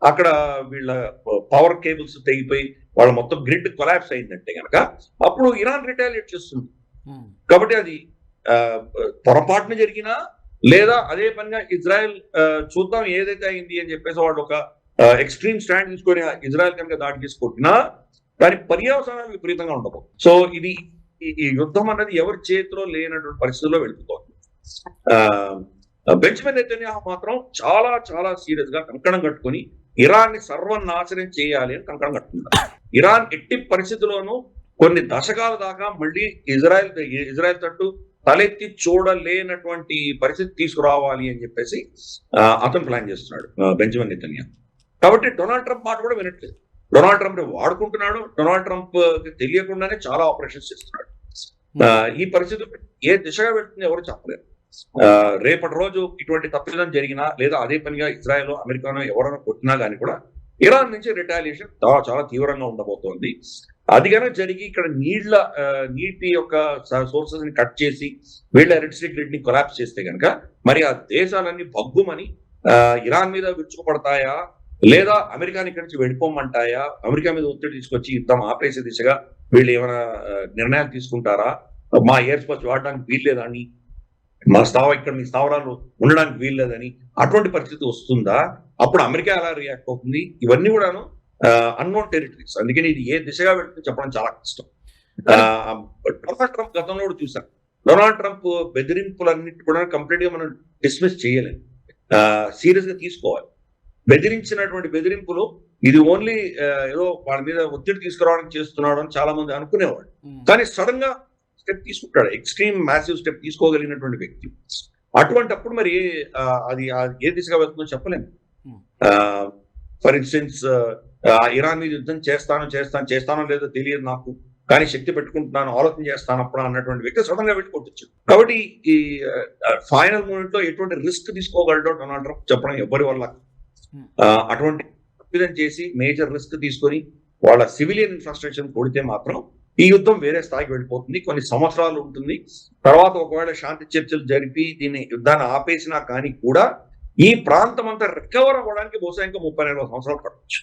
అక్కడ వీళ్ళ పవర్ కేబుల్స్ తెగిపోయి వాళ్ళ మొత్తం గ్రిడ్ కొలాప్స్ అయిందంటే కనుక అప్పుడు ఇరాన్ రిటాలియేట్ చేస్తుంది. కాబట్టి అది పొరపాటున జరిగినా, లేదా అదే పనిగా ఇజ్రాయెల్ చూద్దాం ఏదైతే అయింది అని చెప్పేసి వాళ్ళు ఒక ఎక్స్ట్రీమ్ స్టాండ్ తీసుకొని ఇజ్రాయెల్ కనుక దాడి చేసుకుంటున్నా దాని పర్యవసానాలు విపరీతంగా ఉండవు. సో ఇది ఈ యుద్ధం అన్నది ఎవరి చేతిలో లేనటువంటి పరిస్థితుల్లో వెళ్ళిపోతుంది. బెంజమిన్ నెతన్యాహు మాత్రం చాలా చాలా సీరియస్ గా కంకణం కట్టుకుని ఇరాన్ ని సర్వనాశనం చేయాలి అని కంకణం కట్టుకున్నారు. ఇరాన్ ఎట్టి పరిస్థితుల్లోనూ కొన్ని దశకాల దాకా మళ్ళీ ఇజ్రాయెల్ తట్టు తలెత్తి చూడలేనటువంటి పరిస్థితి తీసుకురావాలి అని చెప్పేసి అతను ప్లాన్ చేస్తున్నాడు బెంజమిన్ నెతన్యాహు. కాబట్టి డొనాల్డ్ ట్రంప్ మాట కూడా వినట్లేదు. డొనాల్డ్ ట్రంప్ వాడుకుంటున్నాడు. డొనాల్డ్ ట్రంప్ తెలియకుండానే చాలా ఆపరేషన్స్ చేస్తున్నాడు. ఈ పరిస్థితి ఏ దిశగా వెళ్తుంది ఎవరు చెప్పలేరు. రేపటి రోజు ఇటువంటి తప్పిదం జరిగినా, లేదా అదే పనిగా ఇజ్రాయెల్ అమెరికానో ఎవరైనా కొట్టినా కానీ కూడా ఇరాన్ నుంచి రిటాలియేషన్ చాలా తీవ్రంగా ఉండబోతోంది. అది కనుక జరిగి ఇక్కడ నీటి యొక్క సోర్సెస్ ని కట్ చేసి వీళ్ళ ఎలక్ట్రిసిటీ గ్రిడ్ ని కొలాప్స్ చేస్తే కనుక మరి ఆ దేశాలన్నీ భగ్గుమని ఇరాన్ మీద విరుచుకుపడతాయా, లేదా అమెరికాని ఇక్కడి నుంచి వెళ్ళిపోమంటాయా, అమెరికా మీద ఒత్తిడి తీసుకొచ్చి యుద్ధం ఆపేసే దిశగా వీళ్ళు ఏమైనా నిర్ణయాలు తీసుకుంటారా, మా ఎయిర్ స్పేస్ వాడడానికి వీల్లేదని, ఇక్కడ మీ స్థావరాలు ఉండడానికి వీల్లేదని అటువంటి పరిస్థితి వస్తుందా? అప్పుడు అమెరికా ఎలా రియాక్ట్ అవుతుంది? ఇవన్నీ కూడాను అన్నోన్ టెరిటరీస్. అందుకని ఇది ఏ దిశగా వెళ్తుందో చెప్పడం చాలా కష్టం. డొనాల్డ్ ట్రంప్ గతంలో కూడా చూసాం. డొనాల్డ్ ట్రంప్ బెదిరింపులన్నిటి కూడా కంప్లీట్ గా మనం డిస్మిస్ చేయలేము, సీరియస్ గా తీసుకోవాలి. బెదిరించినటువంటి బెదిరింపులు ఇది ఓన్లీ ఏదో వాళ్ళ మీద ఒత్తిడి తీసుకురావడానికి చేస్తున్నాడు అని చాలా మంది అనుకునేవాడు. కానీ సడన్ గా స్టెప్ తీసుకుంటాడు, ఎక్స్ట్రీమ్ మ్యాసివ్ స్టెప్ తీసుకోగలిగినటువంటి వ్యక్తి. అటువంటిప్పుడు మరి అది ఏ దిశగా వెళ్తుందో చెప్పలేము. ఫర్ ఇన్స్టెన్స్, ఇరాన్ మీద యుద్ధం చేస్తానో లేదో తెలియదు నాకు, కానీ శక్తి పెట్టుకుంటున్నాను, ఆలోచన చేస్తాను అప్పుడు అన్నటువంటి వ్యక్తి సడన్ గా పెట్టి కొట్టచ్చు. కాబట్టి ఈ ఫైనల్ మూమెంట్ లో ఎటువంటి రిస్క్ తీసుకోగలడో డొనాల్డ్ ట్రంప్ చెప్పడం ఎవరి వల్ల. అటువంటి తప్పిదం చేసి మేజర్ రిస్క్ తీసుకొని వాళ్ళ సివిలియన్ ఇన్ఫ్రాస్ట్రక్చర్ కొడితే మాత్రం ఈ యుద్ధం వేరే స్థాయికి వెళ్ళిపోతుంది. కొన్ని సంవత్సరాలు ఉంటుంది. తర్వాత ఒకవేళ శాంతి చర్చలు జరిపి దీన్ని యుద్ధాన్ని ఆపేసినా కానీ కూడా ఈ ప్రాంతం అంతా రికవర్ అవ్వడానికి బహుశా ఇంకా 30-40 సంవత్సరాలు పట్టవచ్చు.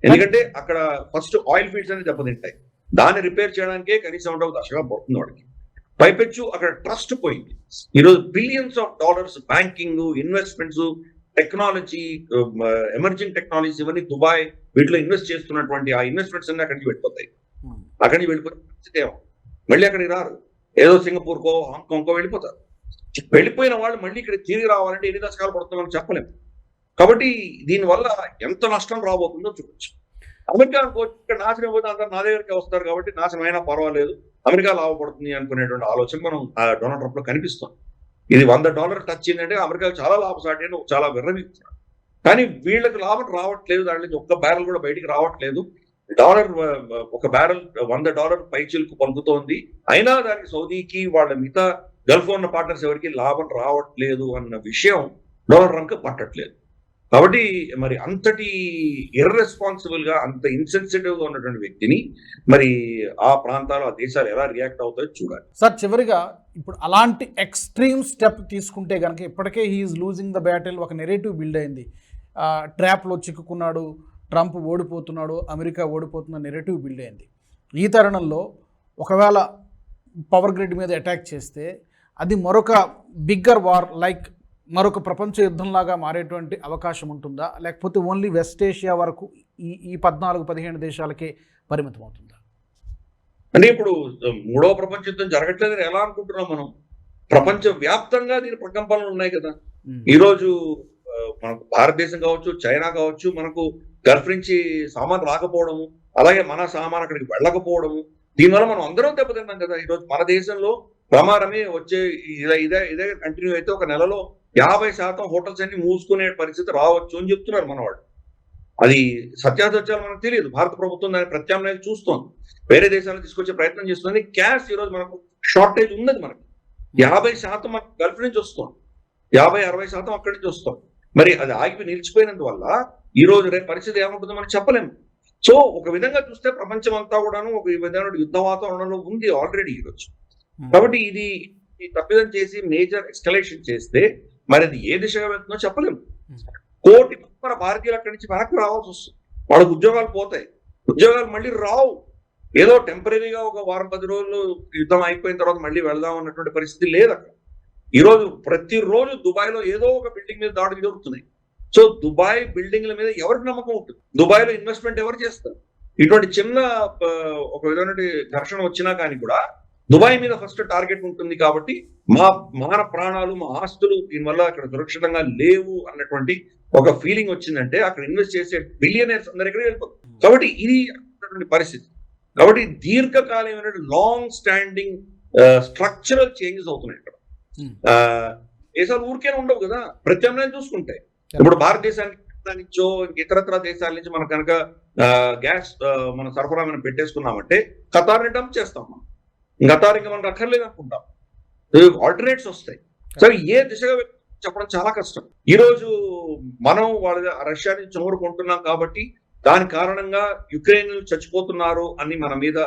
ఎందుకంటే అక్కడ ఫస్ట్ ఆయిల్ ఫీల్డ్స్ అనేది దెబ్బతింటాయి, దాన్ని రిపేర్ చేయడానికే కనీసం 1 దశగా పడుతుంది వాడికి. పైపెచ్చు అక్కడ ట్రస్ట్ పోయింది. ఈరోజు billions of dollars banking, investments, technology, emerging technologies ఇవన్నీ దుబాయ్ వీటిలో ఇన్వెస్ట్ చేస్తున్నటువంటి ఆ ఇన్వెస్ట్మెంట్స్ అన్ని అక్కడికి వెళ్ళిపోతాయి. అక్కడి నుంచి వెళ్ళిపోతే మళ్ళీ అక్కడికి రారు, ఏదో సింగపూర్కో హాంకాంగ్కో వెళ్ళిపోతారు. వెళ్ళిపోయిన వాళ్ళు మళ్ళీ ఇక్కడ తిరిగి రావాలంటే ఎన్ని దశకాలు పడుతుందని చెప్పలేము. కాబట్టి దీనివల్ల ఎంత నష్టం రాబోతుందో చూడొచ్చు. అమెరికా ఇక్కడ నాశనం పోతే అందరూ నా దగ్గరికి వస్తారు కాబట్టి నాశనం అయినా పర్వాలేదు, అమెరికా లాభపడుతుంది అనుకునేటువంటి ఆలోచన మనం డొనాల్డ్ ట్రంప్ లో కనిపిస్తుంది. ఇది $100 టచ్ అయిందంటే అమెరికా చాలా లాభసాటి అని చాలా విర్రవీగుతున్నారు. కానీ వీళ్ళకి లాభం రావట్లేదు, దాని నుంచి ఒక్క బ్యారెల్ కూడా బయటికి రావట్లేదు. ఒక బ్యారెల్ $100 పైచిలకు పలుకుతోంది. అయినా దానికి సౌదీకి వాళ్ళ మిగతా గల్ఫ్ ఉన్న పార్ట్నర్స్ ఎవరికి లాభం రావట్లేదు అన్న విషయం డొనాల్డ్ ట్రంప్ పట్టట్లేదు. కాబట్టి మరి అంతటి ఇర్రెస్పాన్సిబుల్ గా, అంత ఇన్సెన్సిటివ్ గా ఉన్నటువంటి వ్యక్తిని మరి ఆ ప్రాంతాలు, ఆ దేశాలు ఎలా రియాక్ట్ అవుతాయో చూడాలి. సార్, చివరిగా ఇప్పుడు అలాంటి ఎక్స్ట్రీమ్ స్టెప్ తీసుకుంటే కనుక ఇప్పటికే హీఈస్ లూజింగ్ ద బ్యాటిల్, ఒక నెరేటివ్ బిల్డ్ అయింది. ట్రాప్లో చిక్కుకున్నాడు, ట్రంప్ ఓడిపోతున్నాడు, అమెరికా ఓడిపోతున్న నెరేటివ్ బిల్డ్ అయింది. ఈ తరుణంలో ఒకవేళ పవర్ గ్రిడ్ మీద అటాక్ చేస్తే అది మరొక బిగ్గర్ వార్, లైక్ మరొక ప్రపంచ యుద్ధంలాగా మారేటువంటి అవకాశం ఉంటుందా, లేకపోతే ఓన్లీ వెస్ట్ ఏషియా వరకు ఈ 14-15 దేశాలకే పరిమితం అవుతుందా? అంటే ఇప్పుడు మూడవ ప్రపంచ యుద్ధం జరగట్లేదని ఎలా అనుకుంటున్నాం మనం? ప్రపంచ వ్యాప్తంగా దీని ప్రకంపనలు ఉన్నాయి కదా. ఈ రోజు మనకు భారతదేశం కావచ్చు, చైనా కావచ్చు, మనకు గల్ఫ్ నుంచి సామాన్ రాకపోవడము, అలాగే మన సామాన్ అక్కడికి వెళ్ళకపోవడము, దీనివల్ల మనం అందరం దెబ్బతిన్నాం కదా. ఈ రోజు మన దేశంలో ప్రమాదమే వచ్చే ఇదే కంటిన్యూ అయితే ఒక నెలలో 50% హోటల్స్ అన్ని మూసుకునే పరిస్థితి రావచ్చు అని చెప్తున్నారు మనవాళ్ళు. అది సత్యాసత్యాలు మనకు తెలియదు. భారత ప్రభుత్వం దాని ప్రత్యామ్నాయాలు చూస్తోంది, వేరే దేశాలను తీసుకొచ్చే ప్రయత్నం చేస్తుంది. క్యాష్ ఈ రోజు మనకు షార్టేజ్ ఉన్నది. మనకి 50% మనకు గల్ఫ్ నుంచి వస్తుంది, 50-60% అక్కడి నుంచి వస్తాం. మరి అది ఆగిపోయి నిలిచిపోయినందువల్ల ఈ రోజు రేపు పరిస్థితి ఏముంటుందో మనం చెప్పలేము. సో ఒక విధంగా చూస్తే ప్రపంచం అంతా కూడాను ఒక విధమైన యుద్ధ వాతావరణంలో ఉంది ఆల్రెడీ ఈ రోజు. కాబట్టి ఇది తప్పిదం చేసి మేజర్ ఎస్కలేషన్ చేస్తే మరి అది ఏ దిశగా వెళ్తుందో చెప్పలేము. 1 కోటి మన భారతీయులు అక్కడి నుంచి వెనక్కి రావాల్సి వస్తుంది. వాళ్ళకి ఉద్యోగాలు పోతాయి, ఉద్యోగాలు మళ్ళీ రావు. ఏదో టెంపరీగా ఒక 10 రోజులు యుద్ధం అయిపోయిన తర్వాత మళ్ళీ వెళ్దాం అన్నటువంటి పరిస్థితి లేదు అక్కడ. ఈ రోజు ప్రతిరోజు దుబాయ్ లో ఏదో ఒక బిల్డింగ్ మీద దాడులు జరుగుతున్నాయి. సో దుబాయ్ బిల్డింగ్ల మీద ఎవరికి నమ్మకం ఉంటుంది? దుబాయ్ లో ఇన్వెస్ట్మెంట్ ఎవరు చేస్తారు? ఇటువంటి చిన్న ఒక విధమైన ఘర్షణ వచ్చినా కానీ కూడా దుబాయ్ మీద ఫస్ట్ టార్గెట్ ఉంటుంది. కాబట్టి మన ప్రాణాలు, మా ఆస్తులు దీనివల్ల అక్కడ సురక్షితంగా లేవు అన్నటువంటి ఒక ఫీలింగ్ వచ్చిందంటే అక్కడ ఇన్వెస్ట్ చేసే బిలియనర్స్ అందరి దగ్గర వెళ్ళిపోతారు. కాబట్టి ఇది పరిస్థితి. కాబట్టి దీర్ఘకాలమైన లాంగ్ స్టాండింగ్ స్ట్రక్చరల్ చేంజెస్ అవుతున్నాయి ఇక్కడ. దేశాలు ఊరికే ఉండవు కదా, ప్రత్యామ్నాయం చూసుకుంటాయి. ఇప్పుడు భారతదేశానికి నుంచో ఇతరత్ర దేశాల నుంచి మనం కనుక గ్యాస్ మన సరఫరా మనం పెట్టేసుకున్నామంటే ఖతార్ని డంప్ చేస్తాం. మనం ఖతార్ ఇంకా మనకు అక్కర్లేదు అనుకుంటాం. ఆల్టర్నేట్స్ వస్తాయి. సరే, ఏ దిశగా చెప్పడం చాలా కష్టం. ఈ రోజు మనం రష్యా నుంచి చమురు కొంటున్నాం కాబట్టి దాని కారణంగా యుక్రెయిన్ చచ్చిపోతున్నారు అని మన మీద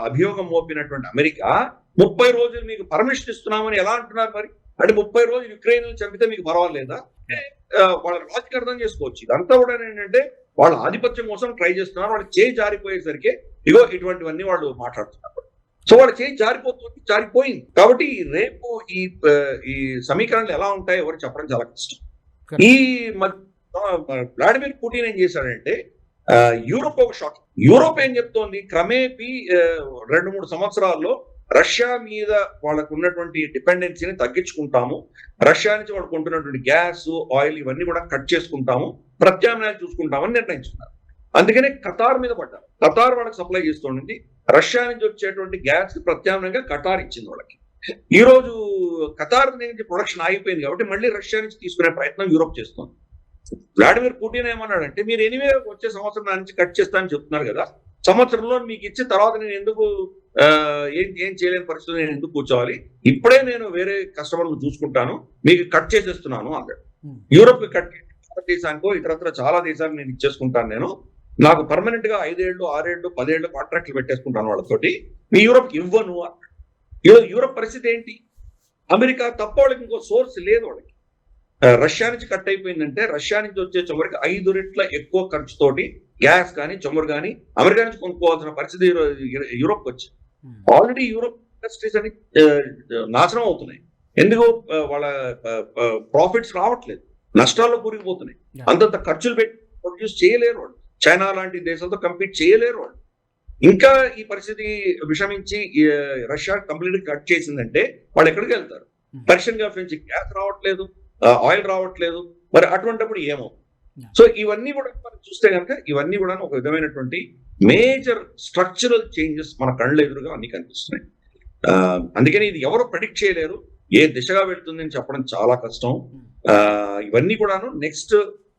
అభియోగం మోపినటువంటి అమెరికా 30 రోజులు మీకు పర్మిషన్ ఇస్తున్నామని ఎలా అంటున్నారు? మరి అంటే 30 రోజులు యుక్రెయిన్ చంపితే మీకు పర్వాలేదా? వాళ్ళ లాజిక్ అర్థం చేసుకోవచ్చు. ఇదంతా కూడా ఏంటంటే వాళ్ళ ఆధిపత్యం కోసం ట్రై చేస్తున్నారు. వాళ్ళు చేయి జారిపోయేసరికి ఇగో ఇటువంటివన్నీ వాళ్ళు మాట్లాడుతున్నారు. సో వాళ్ళ చేయి జారిపోయింది. కాబట్టి రేపు ఈ సమీకరణలు ఎలా ఉంటాయో ఎవరు చెప్పడం చాలా కష్టం. ఈ వ్లాడిమిర్ పుటిన్ ఏం చేశాడంటే యూరోప్ ఒక షాక్. యూరోప్ ఏం చెప్తోంది? క్రమేపీ 2-3 సంవత్సరాల్లో రష్యా మీద వాళ్ళకు ఉన్నటువంటి డిపెండెన్సీని తగ్గించుకుంటాము, రష్యా నుంచి వాళ్ళు కొంటున్నటువంటి గ్యాస్, ఆయిల్ ఇవన్నీ కూడా కట్ చేసుకుంటాము, ప్రత్యామ్నాయాలు చూసుకుంటామని నిర్ణయించుకున్నారు. అందుకనే ఖతార్ మీద పడ్డారు. ఖతార్ వాళ్ళకి సప్లై చేస్తుండీ, రష్యా నుంచి వచ్చేటువంటి గ్యాస్ ప్రత్యామ్నాయంగా ఖతార్ ఇచ్చింది వాళ్ళకి. ఈ రోజు ఖతార్ నుంచి ప్రొడక్షన్ ఆగిపోయింది కాబట్టి మళ్ళీ రష్యా నుంచి తీసుకునే ప్రయత్నం యూరోప్ చేస్తుంది. వ్లాడిమిర్ పుటిన్ ఏమన్నాడంటే, మీరు ఎనివే వచ్చే సంవత్సరం నా నుంచి కట్ చేస్తానని చెప్తున్నారు కదా, సంవత్సరంలో మీకు ఇచ్చిన తర్వాత నేను ఎందుకు ఏం చేయలేని పరిస్థితి నేను ఎందుకు కూర్చోవాలి, ఇప్పుడే నేను వేరే కస్టమర్లు చూసుకుంటాను, మీకు కట్ చేసేస్తున్నాను అన్నాడు. యూరోప్ కట్ భారతదేశానికో ఇతరత్ర చాలా దేశాలకు నేను ఇచ్చేసుకుంటాను, నేను నాకు పర్మనెంట్ గా 5 ఏళ్ళు 6 ఏళ్ళు 10 ఏళ్ళు కాంట్రాక్ట్లు పెట్టేసుకుంటాను వాళ్ళతోటి, మీ యూరోప్ ఇవ్వను అన్నాడు. యూరోప్ పరిస్థితి ఏంటి? అమెరికా తప్ప వాళ్ళకి ఇంకో సోర్స్ లేదు. వాళ్ళకి రష్యా నుంచి కట్ అయిపోయిందంటే రష్యా నుంచి వచ్చే చమురుకి 5 రెట్ల ఎక్కువ ఖర్చుతోటి గ్యాస్ కానీ చమురు కానీ అమెరికా నుంచి కొనుక్కోవాల్సిన పరిస్థితి యూరోప్ వచ్చింది. ఆల్రెడీ యూరోప్ ఇండస్ట్రీస్ అని నాశనం అవుతున్నాయి. ఎందుకు? వాళ్ళ ప్రాఫిట్స్ రావట్లేదు, నష్టాల్లో కూరిగిపోతున్నాయి. అంతంత ఖర్చులు పెట్టి ప్రొడ్యూస్ చేయలేరు వాళ్ళు. చైనా లాంటి దేశాలతో కంపీట్ చేయలేరు వాళ్ళు. ఇంకా ఈ పరిస్థితి విషమించి రష్యా కంప్లీట్ కట్ చేసిందంటే వాళ్ళు ఎక్కడికి వెళ్తారు? పర్షియన్ గల్ఫ్ నుంచి గ్యాస్ రావట్లేదు, ఆయిల్ రావట్లేదు. మరి అటువంటిప్పుడు ఏమో. సో ఇవన్నీ కూడా మనం చూస్తే కనుక ఇవన్నీ కూడా ఒక విధమైనటువంటి మేజర్ స్ట్రక్చరల్ చేంజెస్ మన కళ్ళ ఎదురుగా అన్ని కనిపిస్తున్నాయి. అందుకని ఇది ఎవరు ప్రెడిక్ట్ చేయలేరు, ఏ దిశగా వెళ్తుందని చెప్పడం చాలా కష్టం. ఇవన్నీ కూడాను నెక్స్ట్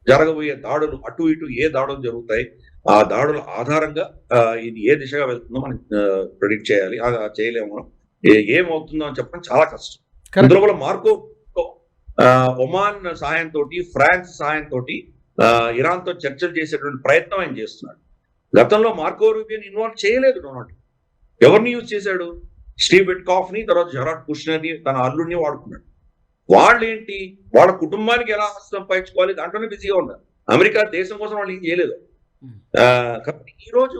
జరగబోయే దాడులు, అటు ఇటు ఏ దాడులు జరుగుతాయి, ఆ దాడుల ఆధారంగా ఇది ఏ దిశగా వెళ్తుందో మనం ప్రెడిక్ట్ చేయాలి. చేయలేము మనం. ఏమవుతుందో అని చెప్పడం చాలా కష్టం. Correct. ఇందులో కూడా మార్కో ఒమాన్ సహాయంతో, ఫ్రాన్స్ సహాయంతో ఇరాన్ తో చర్చలు చేసేటువంటి ప్రయత్నం ఆయన చేస్తున్నాడు. గతంలో మార్కో రూబియోని ఇన్వాల్వ్ చేయలేదు డొనాల్డ్. ఎవరిని యూజ్ చేశాడు? స్టీవ్ విట్కాఫ్ ని, తర్వాత జెరాడ్ కుష్నర్ ని, తన అల్లుడిని వాడుకున్నాడు. వాళ్ళు ఏంటి, వాళ్ళ కుటుంబానికి ఎలా సంపాదించుకోవాలి దాంట్లోనే బిజీగా ఉన్నారు. అమెరికా దేశం కోసం వాళ్ళు ఏం చేయలేదు. కాబట్టి ఈ రోజు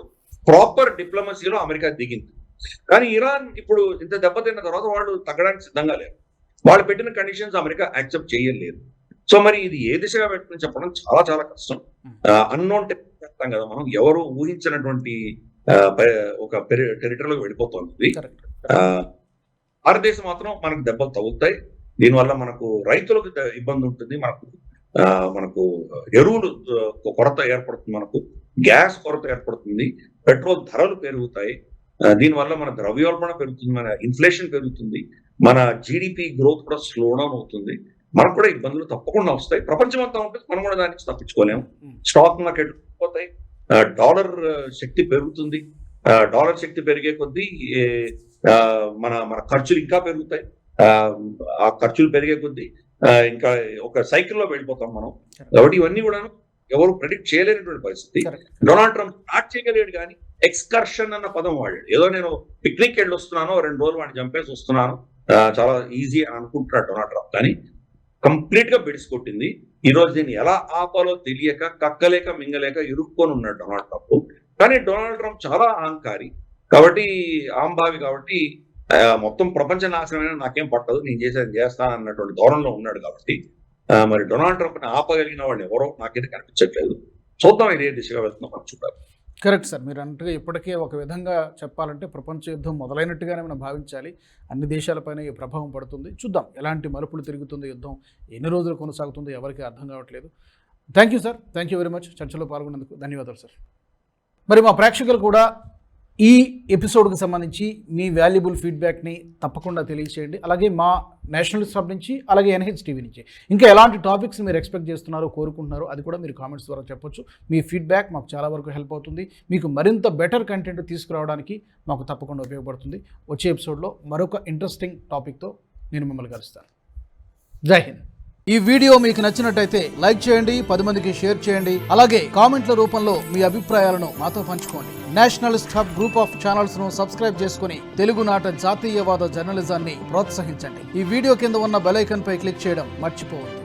ప్రాపర్ డిప్లొమసీలో అమెరికా దిగింది. కానీ ఇరాన్ ఇప్పుడు ఇంత దెబ్బతిన్న తర్వాత వాళ్ళు తగ్గడానికి సిద్ధంగా లేరు. వాళ్ళు పెట్టిన కండిషన్స్ అమెరికా యాక్సెప్ట్ చేయలేదు. సో మరి ఇది ఏ దిశగా పెట్టుకుని చెప్పడం చాలా చాలా కష్టం. అన్నోన్ చెప్తాం కదా మనం, ఎవరు ఊహించినటువంటి ఒక టెరిటరీలోకి వెళ్ళిపోతుంది. భారతదేశం మాత్రం మనకు దెబ్బలు తగులుతాయి. దీనివల్ల మనకు రైతులకు ఇబ్బంది ఉంటుంది, మనకు ఎరువులు కొరత ఏర్పడుతుంది, మనకు గ్యాస్ కొరత ఏర్పడుతుంది, పెట్రోల్ ధరలు పెరుగుతాయి. దీనివల్ల మన ద్రవ్యోల్బణ పెరుగుతుంది, మన ఇన్ఫ్లేషన్ పెరుగుతుంది, మన జీడిపి గ్రోత్ కూడా స్లో డౌన్ అవుతుంది. మనకు కూడా ఇబ్బందులు తప్పకుండా వస్తాయి. ప్రపంచం అంతా ఉంటుంది, మనం కూడా దానికి తప్పించుకోలేము. స్టాక్ మార్కెట్ పోతాయి, డాలర్ శక్తి పెరుగుతుంది. డాలర్ శక్తి పెరిగే కొద్దీ మన ఖర్చులు ఇంకా పెరుగుతాయి. ఆ ఖర్చులు పెరిగే కొద్దీ ఇంకా ఒక సైకిల్లో వెళ్ళిపోతాం మనం. కాబట్టి ఇవన్నీ కూడా ఎవరు ప్రెడిక్ట్ చేయలేనటువంటి పరిస్థితి. డొనాల్డ్ ట్రంప్ స్టార్ట్ చేయగలిగాడు కానీ ఎక్స్కర్షన్ అన్న పదం వాడాడు. ఏదో నేను పిక్నిక్ వెళ్ళి వస్తున్నాను, 2 రోజులు వాడిని చంపేసి వస్తున్నాను, చాలా ఈజీ అని అనుకుంటున్నాడు డొనాల్డ్ ట్రంప్. కానీ కంప్లీట్ గా బెడిసికొట్టింది. ఈ రోజు దీన్ని ఎలా ఆపాలో తెలియక, కక్కలేక మింగలేక ఇరుక్కొని ఉన్నాడు డొనాల్డ్ ట్రంప్. కానీ డొనాల్డ్ ట్రంప్ చాలా అహంకారి కాబట్టి, ఆంభావి కాబట్టి, మొత్తం ప్రపంచ నాశనమైన నాకేం పట్టదు, నేను చేసేది చేస్తాను అన్నటువంటి ధోరణిలో ఉన్నాడు. కాబట్టి మరి డొనాల్డ్ ట్రంప్ ని ఆపగలిగిన వాడిని ఎవరో నాకైతే కనిపించట్లేదు. చూద్దాం ఇది ఏ దిశగా వెళ్తుందో మనం చూడాలి. కరెక్ట్ సార్, మీరు అన్నట్టుగా ఇప్పటికే ఒక విధంగా చెప్పాలంటే ప్రపంచ యుద్ధం మొదలైనట్టుగానే మనం భావించాలి. అన్ని దేశాలపైన ఈ ప్రభావం పడుతుంది. చూద్దాం ఎలాంటి మలుపులు తిరుగుతుంది యుద్ధం, ఎన్ని రోజులు కొనసాగుతుందో ఎవరికి అర్థం కావట్లేదు. Thank you sir, thank you very much. చర్చలో పాల్గొన్నందుకు ధన్యవాదాలు సార్. మరి మా ప్రేక్షకులు కూడా ఈ ఎపిసోడ్కి సంబంధించి మీ వాల్యుబుల్ ఫీడ్బ్యాక్ని తప్పకుండా తెలియచేయండి. అలాగే మా నేషనలిస్ట్ హబ్ నుంచి, అలాగే ఎన్హెచ్ టీవీ నుంచి ఇంకా ఎలాంటి టాపిక్స్ మీరు ఎక్స్పెక్ట్ చేస్తున్నారో, కోరుకుంటున్నారో అది కూడా మీరు కామెంట్స్ ద్వారా చెప్పొచ్చు. మీ ఫీడ్బ్యాక్ మాకు చాలా వరకు హెల్ప్ అవుతుంది. మీకు మరింత బెటర్ కంటెంట్ తీసుకురావడానికి మాకు తప్పకుండా ఉపయోగపడుతుంది. వచ్చే ఎపిసోడ్లో మరొక ఇంట్రెస్టింగ్ టాపిక్తో నేను మిమ్మల్ని కలుస్తాను. జై హింద్. ఈ వీడియో మీకు నచ్చినట్టయితే లైక్ చేయండి, 10 మందికి షేర్ చేయండి. అలాగే కామెంట్ల రూపంలో మీ అభిప్రాయాలను మాతో పంచుకోండి. Nationalist hub group of channels ను సబ్స్క్రైబ్ చేసుకుని తెలుగునాట జాతీయవాద జర్నలిజాన్ని ప్రోత్సహించండి. ఈ వీడియో కింద ఉన్న బెల్ ఐకాన్ పై క్లిక్ చేయడం మర్చిపోవద్దు.